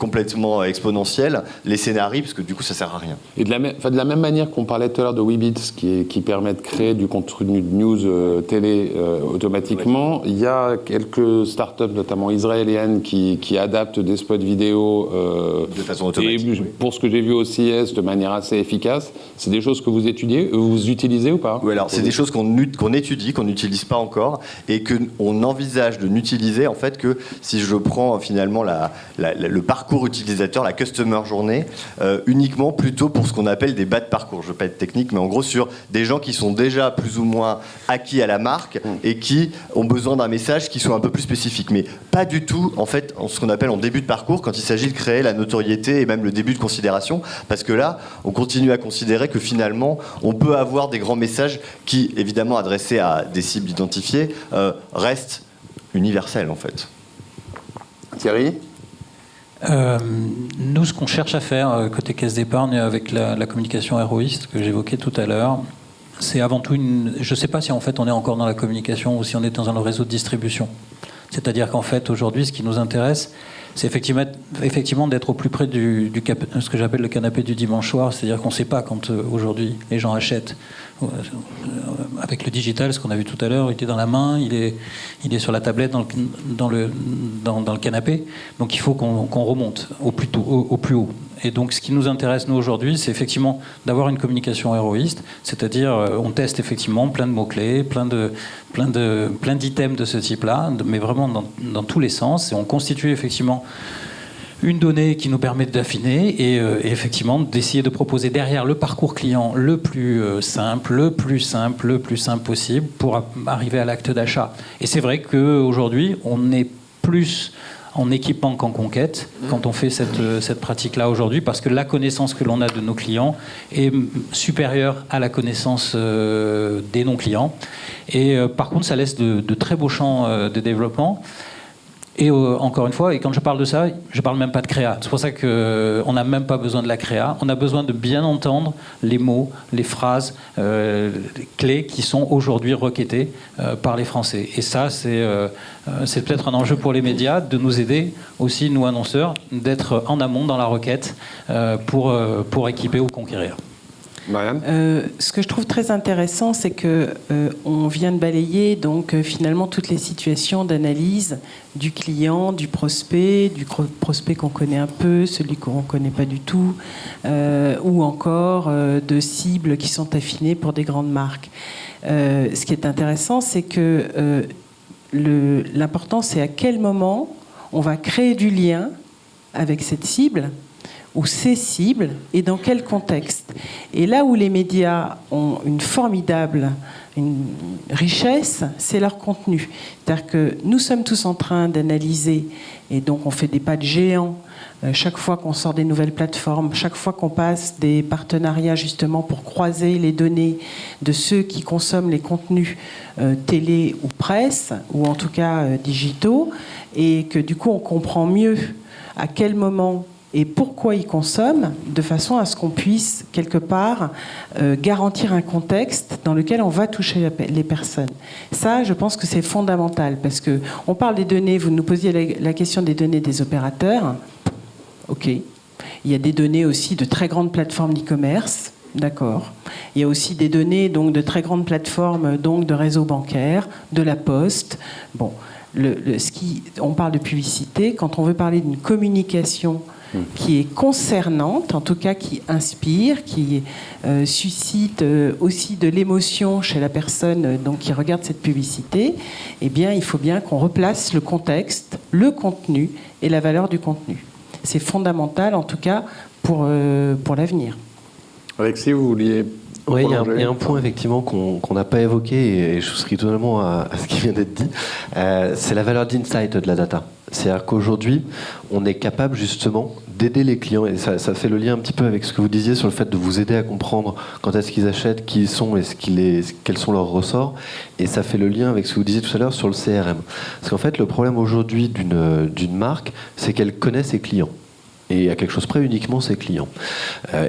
complètement exponentielle les scénarios, parce que du coup ça sert à rien. Et de la même manière qu'on parlait tout à l'heure de Weebits qui permet de créer du contenu de news télé automatiquement, il y a quelques startups, notamment israéliennes, qui adaptent des spots vidéo de façon automatique. Et pour ce que j'ai vu au CES, de manière assez efficace. C'est des choses que vous utilisez ou pas? Oui, alors c'est des choses qu'on étudie, qu'on n'utilise pas encore, et qu'on envisage de n'utiliser en fait que si je prends finalement le parcours utilisateur, la customer journée, uniquement plutôt pour ce qu'on appelle des bas de parcours. Je ne veux pas être technique, mais en gros sur des gens qui sont déjà plus ou moins acquis à la marque et qui ont besoin d'un message qui soit un peu plus spécifique. Mais pas du tout, en fait, en ce qu'on appelle en début de parcours, quand il s'agit de créer la notoriété et même le début de considération, parce que là, on continue à considérer que finalement, on peut avoir des grands messages qui, évidemment adressés à des cibles identifiées, restent universels, en fait. Thierry ? Nous, ce qu'on cherche à faire côté caisse d'épargne avec la communication héroïste que j'évoquais tout à l'heure, c'est avant tout je ne sais pas si en fait on est encore dans la communication ou si on est dans un réseau de distribution. C'est-à-dire qu'en fait aujourd'hui, ce qui nous intéresse, c'est effectivement d'être au plus près ce que j'appelle le canapé du dimanche soir, c'est-à-dire qu'on ne sait pas quand aujourd'hui les gens achètent. Avec le digital, ce qu'on a vu tout à l'heure, il est dans la main, il est sur la tablette, dans le canapé. Donc il faut qu'on remonte au plus haut. Et donc ce qui nous intéresse, nous, aujourd'hui, c'est effectivement d'avoir une communication héroïste, c'est-à-dire on teste effectivement plein de mots-clés, plein d'items de ce type-là, mais vraiment dans tous les sens, et on constitue effectivement une donnée qui nous permet d'affiner et effectivement d'essayer de proposer derrière le parcours client le plus simple possible pour arriver à l'acte d'achat. Et c'est vrai qu'aujourd'hui, on est plus en équipement qu'en conquête quand on fait cette pratique-là aujourd'hui, parce que la connaissance que l'on a de nos clients est supérieure à la connaissance des non-clients. Et par contre, ça laisse de très beaux champs de développement. Et encore une fois, et quand je parle de ça, je ne parle même pas de créa. C'est pour ça qu'on n'a même pas besoin de la créa. On a besoin de bien entendre les mots, les phrases, les clés qui sont aujourd'hui requêtées par les Français. Et ça, c'est peut-être un enjeu pour les médias de nous aider aussi, nous annonceurs, d'être en amont dans la requête pour équiper ou conquérir. Marianne ? Ce que je trouve très intéressant, c'est que on vient de balayer donc finalement toutes les situations d'analyse du client, du prospect qu'on connaît un peu, celui qu'on ne connaît pas du tout, ou encore de cibles qui sont affinées pour des grandes marques. Ce qui est intéressant, c'est que l'important, c'est à quel moment on va créer du lien avec cette cible ou ces cibles, et dans quel contexte. Et là où les médias ont une richesse, c'est leur contenu. C'est-à-dire que nous sommes tous en train d'analyser, et donc on fait des pas de géant chaque fois qu'on sort des nouvelles plateformes, chaque fois qu'on passe des partenariats justement pour croiser les données de ceux qui consomment les contenus télé ou presse, ou en tout cas digitaux, et que du coup on comprend mieux à quel moment et pourquoi ils consomment, de façon à ce qu'on puisse, quelque part, garantir un contexte dans lequel on va toucher les personnes. Ça, je pense que c'est fondamental, parce qu'on parle des données, vous nous posiez la question des données des opérateurs. OK. Il y a des données aussi de très grandes plateformes d'e-commerce. D'accord. Il y a aussi des données donc, de très grandes plateformes donc, de réseaux bancaires, de la Poste. Bon, on parle de publicité. Quand on veut parler d'une communication qui est concernante, en tout cas qui inspire, qui suscite aussi de l'émotion chez la personne donc, qui regarde cette publicité, eh bien, il faut bien qu'on replace le contexte, le contenu et la valeur du contenu. C'est fondamental, en tout cas, pour l'avenir. Alexis, vous vouliez... Oui, il y a un point effectivement qu'on n'a pas évoqué, et je souscris totalement à ce qui vient d'être dit, c'est la valeur d'insight de la data. C'est-à-dire qu'aujourd'hui, on est capable justement d'aider les clients, et ça fait le lien un petit peu avec ce que vous disiez sur le fait de vous aider à comprendre quand est-ce qu'ils achètent, qui ils sont et quels sont leurs ressorts, et ça fait le lien avec ce que vous disiez tout à l'heure sur le CRM. Parce qu'en fait, le problème aujourd'hui d'une marque, c'est qu'elle connaît ses clients. Et à quelque chose près, uniquement ses clients.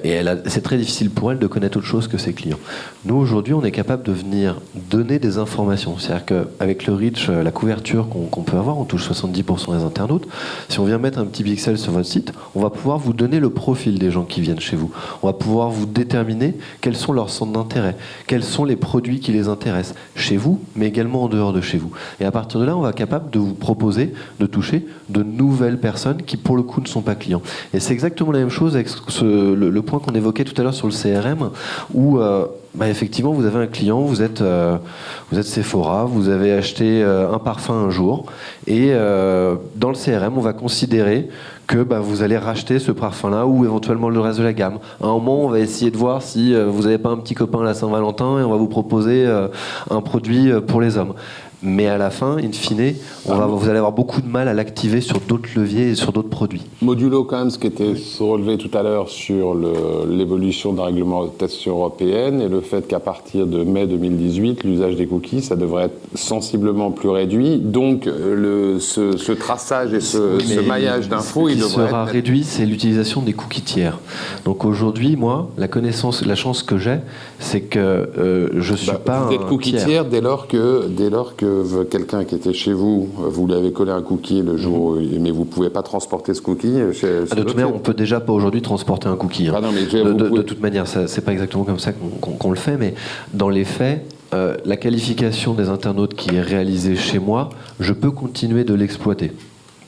Et c'est très difficile pour elle de connaître autre chose que ses clients. Nous, aujourd'hui, on est capable de venir donner des informations. C'est-à-dire qu'avec le reach, la couverture qu'on peut avoir, on touche 70% des internautes. Si on vient mettre un petit pixel sur votre site, on va pouvoir vous donner le profil des gens qui viennent chez vous. On va pouvoir vous déterminer quels sont leurs centres d'intérêt, quels sont les produits qui les intéressent, chez vous, mais également en dehors de chez vous. Et à partir de là, on va être capable de vous proposer de toucher de nouvelles personnes qui, pour le coup, ne sont pas clients. Et c'est exactement la même chose avec le point qu'on évoquait tout à l'heure sur le CRM, où effectivement vous avez un client, vous êtes Sephora, vous avez acheté un parfum un jour, et dans le CRM on va considérer que vous allez racheter ce parfum-là ou éventuellement le reste de la gamme. À un moment, on va essayer de voir si vous n'avez pas un petit copain à la Saint-Valentin, et on va vous proposer un produit pour les hommes. Mais à la fin, in fine, vous allez avoir beaucoup de mal à l'activer sur d'autres leviers et sur d'autres produits. Modulo, quand même, ce qui était relevé tout à l'heure sur l'évolution de la réglementation européenne et le fait qu'à partir de mai 2018, l'usage des cookies, ça devrait être sensiblement plus réduit. Donc, ce traçage et ce maillage d'infos, il Ce qui devrait sera être... réduit, c'est l'utilisation des cookies tiers. Donc aujourd'hui, moi, la chance que j'ai, c'est que je suis pas Vous êtes un cookie tiers dès lors que quelqu'un qui était chez vous, vous lui avez collé un cookie le jour, mais vous ne pouvez pas transporter ce cookie chez De toute manière, on peut déjà pas aujourd'hui transporter un cookie. Ah non, mais De toute manière, c'est pas exactement comme ça qu'on le fait, mais dans les faits, la qualification des internautes qui est réalisée chez moi, je peux continuer de l'exploiter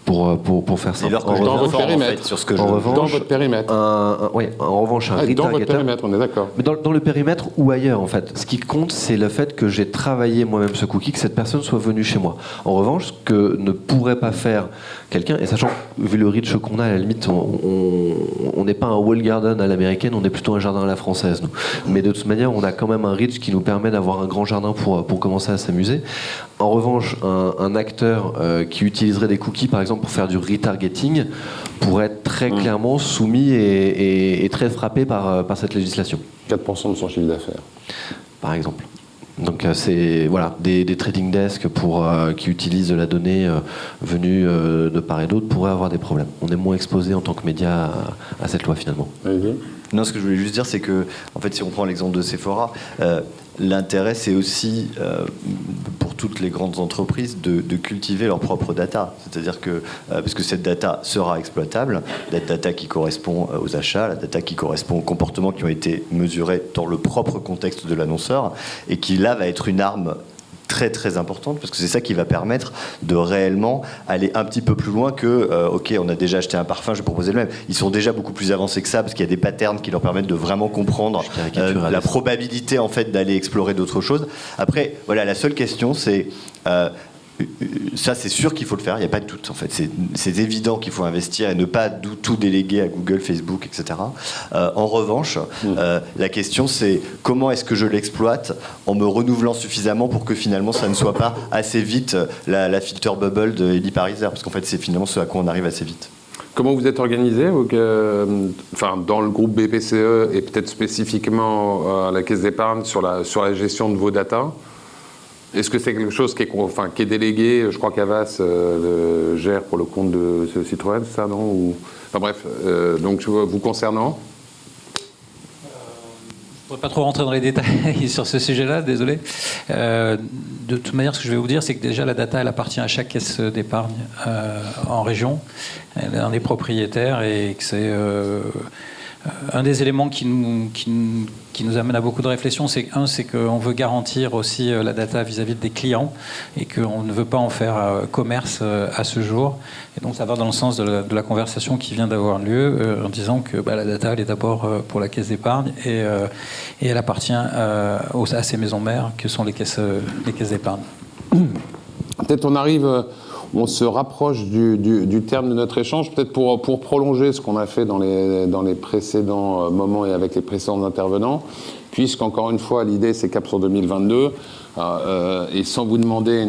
pour faire ça. Et leur Dans votre périmètre. sur ce que En revanche, dans votre périmètre. en revanche, un Dans votre retargeter. périmètre, on est d'accord. Mais dans le périmètre ou ailleurs, en fait. Ce qui compte, c'est le fait que j'ai travaillé moi-même ce cookie, que cette personne soit venue chez moi. En revanche, ce que ne pourrait pas faire quelqu'un, et sachant, vu le reach qu'on a, à la limite, on n'est pas un wall garden à l'américaine, on est plutôt un jardin à la française, nous. Mais de toute manière, on a quand même un reach qui nous permet d'avoir un grand jardin pour commencer à s'amuser. En revanche, un acteur qui utiliserait des cookies, par exemple, pour faire du retargeting, pourrait être très clairement soumis et très frappé par cette législation. 4% de son chiffre d'affaires. Par exemple. Donc c'est voilà, des trading desks qui utilisent de la donnée venue de part et d'autre pourraient avoir des problèmes. On est moins exposé en tant que média à cette loi finalement. Olivier ? Non, ce que je voulais juste dire, c'est que, en fait, si on prend l'exemple de Sephora, l'intérêt, c'est aussi, pour toutes les grandes entreprises, de cultiver leur propre data. C'est-à-dire que, parce que cette data sera exploitable, la data qui correspond aux achats, la data qui correspond aux comportements qui ont été mesurés dans le propre contexte de l'annonceur, et qui, là, va être une arme très très importante, parce que c'est ça qui va permettre de réellement aller un petit peu plus loin que ok, on a déjà acheté un parfum, je vais proposer le même. Ils sont déjà beaucoup plus avancés que ça, parce qu'il y a des patterns qui leur permettent de vraiment comprendre la probabilité en fait d'aller explorer d'autres choses. Après, voilà, la seule question c'est ça, c'est sûr qu'il faut le faire, il n'y a pas de doute en fait. C'est évident qu'il faut investir et ne pas tout déléguer à Google, Facebook, etc. En revanche, la question c'est comment est-ce que je l'exploite en me renouvelant suffisamment pour que finalement ça ne soit pas assez vite la filter bubble de Eli Pariser, parce qu'en fait c'est finalement ce à quoi on arrive assez vite. Comment vous êtes organisé dans le groupe BPCE et peut-être spécifiquement à la Caisse d'épargne sur la gestion de vos datas? Est-ce que c'est quelque chose qui est délégué? Je crois qu'Avas le gère pour le compte de Citroën, c'est ça, non? Enfin bref, donc vous concernant? Je ne pourrais pas trop rentrer dans les détails sur ce sujet-là, désolé. De toute manière, ce que je vais vous dire, c'est que déjà la data, elle appartient à chaque caisse d'épargne en région. Elle en est propriétaire et que c'est un des éléments qui nous amène à beaucoup de réflexions, c'est qu'on veut garantir aussi la data vis-à-vis des clients et qu'on ne veut pas en faire commerce à ce jour. Et donc ça va dans le sens de la conversation qui vient d'avoir lieu en disant que la data, elle est d'abord pour la caisse d'épargne et elle appartient à ces maisons mères que sont les caisses d'épargne. Peut-être on se rapproche du terme de notre échange, peut-être pour prolonger ce qu'on a fait dans les précédents moments et avec les précédents intervenants, puisqu'encore une fois, l'idée c'est Cap sur 2022, et sans vous demander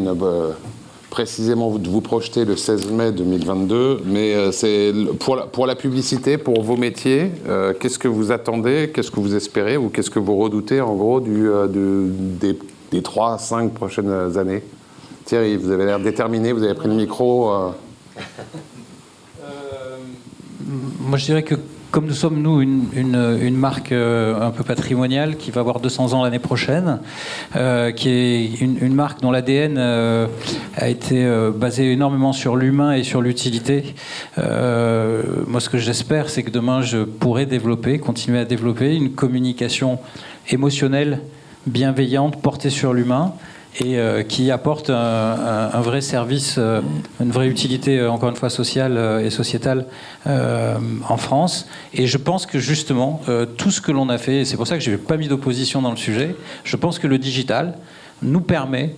précisément de vous projeter le 16 mai 2022, mais c'est pour la publicité, pour vos métiers, qu'est-ce que vous attendez, qu'est-ce que vous espérez, ou qu'est-ce que vous redoutez en gros des 3 à 5 prochaines années? Thierry, vous avez l'air déterminé, vous avez pris le micro. Moi, je dirais que comme nous sommes, nous, une marque un peu patrimoniale qui va avoir 200 ans l'année prochaine, qui est une marque dont l'ADN a été basé énormément sur l'humain et sur l'utilité. Moi, ce que j'espère, c'est que demain, je pourrai continuer à développer une communication émotionnelle, bienveillante, portée sur l'humain, et qui apporte un vrai service, une vraie utilité, encore une fois, sociale et sociétale en France. Et je pense que justement, tout ce que l'on a fait, et c'est pour ça que je n'ai pas mis d'opposition dans le sujet, je pense que le digital nous permet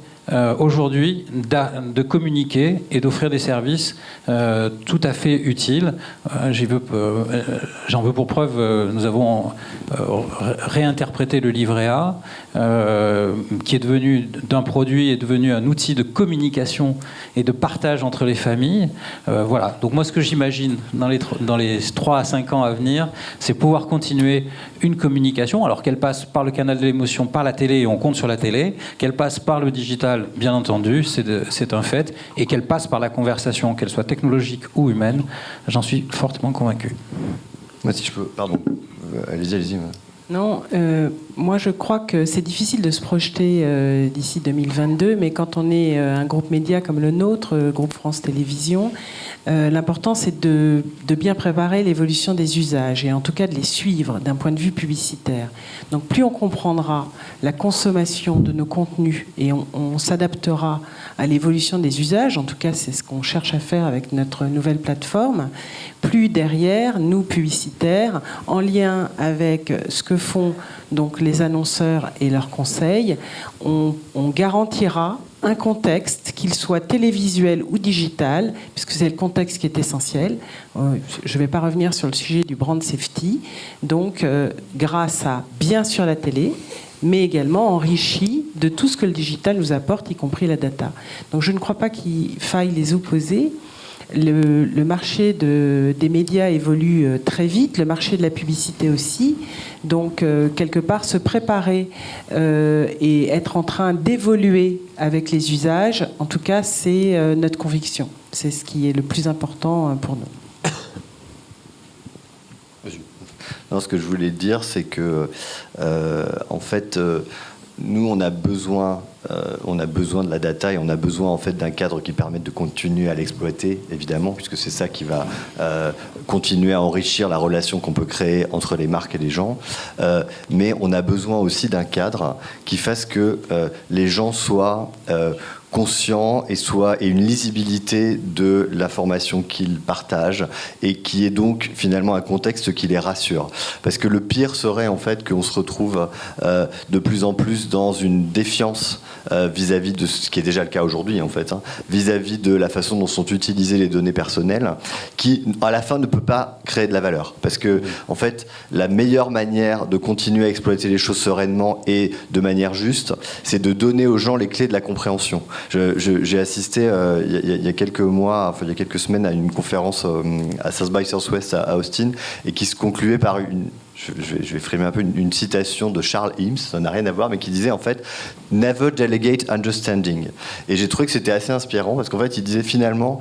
aujourd'hui de communiquer et d'offrir des services tout à fait utiles. J'en veux pour preuve, nous avons réinterprété le livret A, qui est devenu d'un produit, est devenu un outil de communication et de partage entre les familles. Voilà. Donc moi, ce que j'imagine dans les 3 à 5 ans à venir, c'est pouvoir continuer une communication, alors qu'elle passe par le canal de l'émotion, par la télé, et on compte sur la télé, qu'elle passe par le digital, digitale, bien entendu, c'est un fait, et qu'elle passe par la conversation, qu'elle soit technologique ou humaine, j'en suis fortement convaincu. Moi, si je peux, pardon. Allez-y. Non, moi je crois que c'est difficile de se projeter d'ici 2022, mais quand on est un groupe média comme le nôtre, groupe France Télévisions, l'important c'est de bien préparer l'évolution des usages et en tout cas de les suivre d'un point de vue publicitaire. Donc plus on comprendra la consommation de nos contenus et on s'adaptera à l'évolution des usages, en tout cas c'est ce qu'on cherche à faire avec notre nouvelle plateforme, plus derrière, nous publicitaires, en lien avec ce que font donc les annonceurs et leurs conseils, on garantira un contexte, qu'il soit télévisuel ou digital, puisque c'est le contexte qui est essentiel. Je ne vais pas revenir sur le sujet du brand safety. Donc, grâce à, bien sûr, la télé, mais également enrichi de tout ce que le digital nous apporte, y compris la data. Donc, je ne crois pas qu'il faille les opposer. Le marché des médias évolue très vite, le marché de la publicité aussi. Donc, quelque part, se préparer et être en train d'évoluer avec les usages, en tout cas, c'est notre conviction. C'est ce qui est le plus important pour nous. Non, ce que je voulais dire, c'est que, en fait, nous, on a besoin de la data et on a besoin en fait d'un cadre qui permette de continuer à l'exploiter, évidemment, puisque c'est ça qui va continuer à enrichir la relation qu'on peut créer entre les marques et les gens. Mais on a besoin aussi d'un cadre qui fasse que les gens soient conscients et une lisibilité de l'information qu'ils partagent et qui est donc finalement un contexte qui les rassure. Parce que le pire serait en fait qu'on se retrouve de plus en plus dans une défiance vis-à-vis de ce qui est déjà le cas aujourd'hui en fait, vis-à-vis de la façon dont sont utilisées les données personnelles, qui à la fin ne peut pas créer de la valeur. Parce que en fait, la meilleure manière de continuer à exploiter les choses sereinement et de manière juste, c'est de donner aux gens les clés de la compréhension. J'ai assisté il y a quelques mois, enfin il y a quelques semaines, à une conférence à South by Southwest à Austin, et qui se concluait par je vais framer un peu une citation de Charles Eames, ça n'a rien à voir, mais qui disait en fait « Never delegate understanding ». Et j'ai trouvé que c'était assez inspirant, parce qu'en fait il disait finalement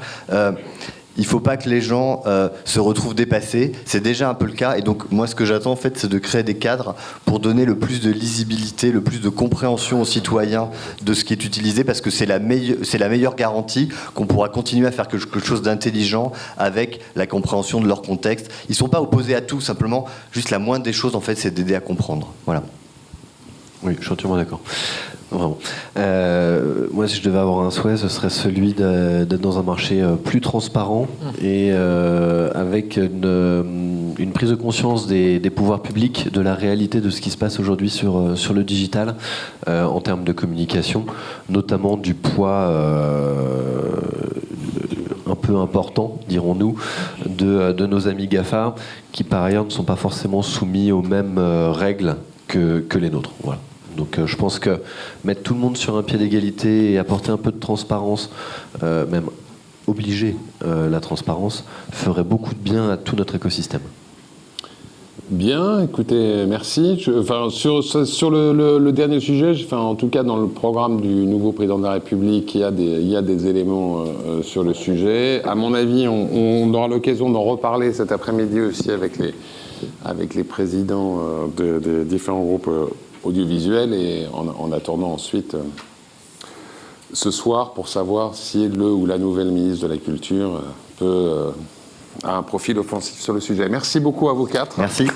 il ne faut pas que les gens se retrouvent dépassés, c'est déjà un peu le cas, et donc moi ce que j'attends en fait c'est de créer des cadres pour donner le plus de lisibilité, le plus de compréhension aux citoyens de ce qui est utilisé, parce que c'est la meilleure garantie qu'on pourra continuer à faire quelque chose d'intelligent avec la compréhension de leur contexte. Ils ne sont pas opposés à tout, simplement juste la moindre des choses en fait c'est d'aider à comprendre. Voilà. Oui, je suis entièrement d'accord. Vraiment. Moi, si je devais avoir un souhait, ce serait celui d'être dans un marché plus transparent et avec une prise de conscience des pouvoirs publics de la réalité de ce qui se passe aujourd'hui sur le digital en termes de communication, notamment du poids un peu important, dirons-nous, de nos amis GAFA, qui par ailleurs ne sont pas forcément soumis aux mêmes règles que les nôtres. Voilà. Donc je pense que mettre tout le monde sur un pied d'égalité et apporter un peu de transparence, même obliger la transparence, ferait beaucoup de bien à tout notre écosystème. Bien, écoutez, merci. Sur le dernier sujet, en tout cas dans le programme du nouveau président de la République, il y a des éléments sur le sujet. À mon avis, on aura l'occasion d'en reparler cet après-midi aussi avec les présidents des différents groupes audiovisuels, et en attendant ensuite ce soir pour savoir si le ou la nouvelle ministre de la Culture a un profil offensif sur le sujet. Merci beaucoup à vous quatre. Merci.